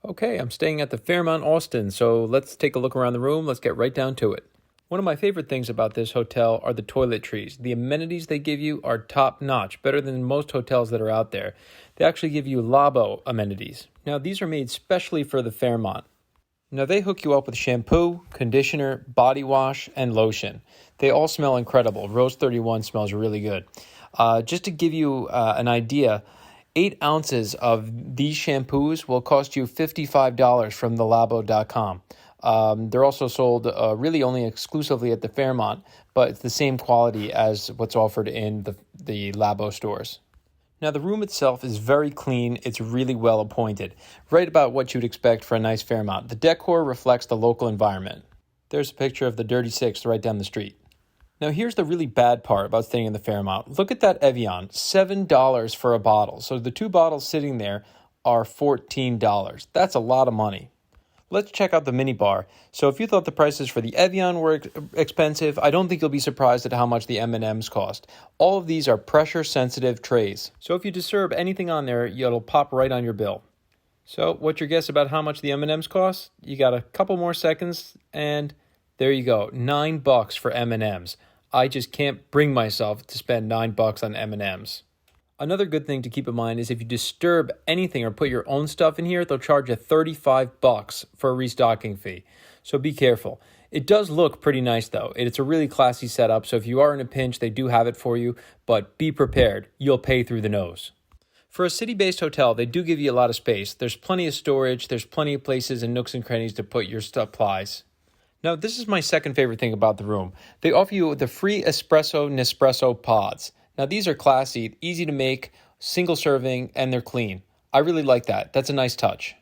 Okay, I'm staying at the Fairmont Austin, so let's take a look around the room. Let's get right down to it. One of my favorite things about this hotel are the toiletries. The amenities they give you are top-notch, better than most hotels that are out there. They actually give you Labo amenities. Now, these are made specially for the Fairmont. Now, they hook you up with shampoo, conditioner, body wash, and lotion. They all smell incredible. Rose 31 smells really good. Just to give you an idea, 8 ounces of these shampoos will cost you $55 from thelabo.com. They're also sold really only exclusively at the Fairmont, but it's the same quality as what's offered in the Labo stores. Now, the room itself is very clean. It's really well appointed. Right about what you'd expect for a nice Fairmont. The decor reflects the local environment. There's a picture of the Dirty Six right down the street. Now, here's the really bad part about staying in the Fairmont. Look at that Evian, $7 for a bottle. So the 2 bottles sitting there are $14. That's a lot of money. Let's check out the minibar. So if you thought the prices for the Evian were expensive, I don't think you'll be surprised at how much the M&Ms cost. All of these are pressure-sensitive trays. So if you disturb anything on there, it'll pop right on your bill. So what's your guess about how much the M&Ms cost? You got a couple more seconds, and there you go, $9 for M&Ms. I just can't bring myself to spend $9 on M&Ms. Another good thing to keep in mind is if you disturb anything or put your own stuff in here, they'll charge you $35 for a restocking fee. So be careful. It does look pretty nice though. It's a really classy setup, so if you are in a pinch, they do have it for you, but be prepared. You'll pay through the nose. For a city-based hotel, they do give you a lot of space. There's plenty of storage, there's plenty of places and nooks and crannies to put your supplies. Now, this is my second favorite thing about the room. They offer you the free Espresso Nespresso pods. Now, these are classy, easy to make, single serving, and they're clean. I really like that. That's a nice touch.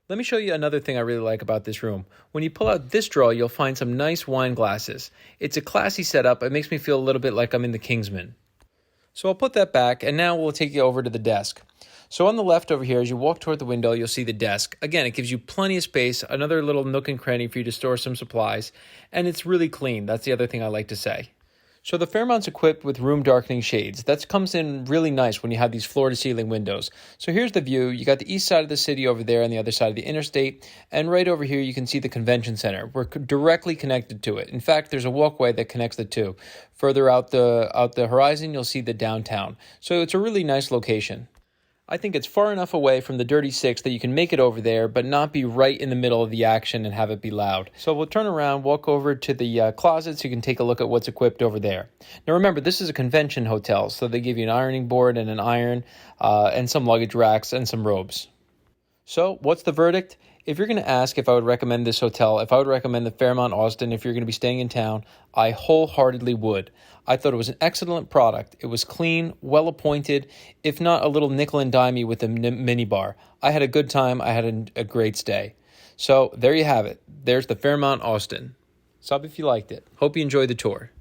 Let me show you another thing I really like about this room. When you pull out this drawer, you'll find some nice wine glasses. It's a classy setup. It makes me feel a little bit like I'm in the Kingsman. So I'll put that back, and now we'll take you over to the desk. So on the left over here, as you walk toward the window, you'll see the desk. Again, it gives you plenty of space, another little nook and cranny for you to store some supplies, and it's really clean. That's the other thing I like to say. So the Fairmont's equipped with room darkening shades. That comes in really nice when you have these floor-to-ceiling windows. So here's the view. You got the east side of the city over there on the other side of the interstate, and right over here you can see the convention center. We're directly connected to it. In fact, there's a walkway that connects the two. Further out the horizon, you'll see the downtown. So it's a really nice location. I think it's far enough away from the Dirty Six that you can make it over there, but not be right in the middle of the action and have it be loud. So we'll turn around, walk over to the closet so you can take a look at what's equipped over there. Now remember, this is a convention hotel, so they give you an ironing board and an iron, and some luggage racks and some robes. So what's the verdict? If you're going to ask if I would recommend this hotel, if I would recommend the Fairmont Austin, if you're going to be staying in town, I wholeheartedly would. I thought it was an excellent product. It was clean, well appointed, if not a little nickel and dimey with the minibar. I had a good time. I had a great stay. So there you have it. There's the Fairmont Austin. Sub if you liked it. Hope you enjoyed the tour.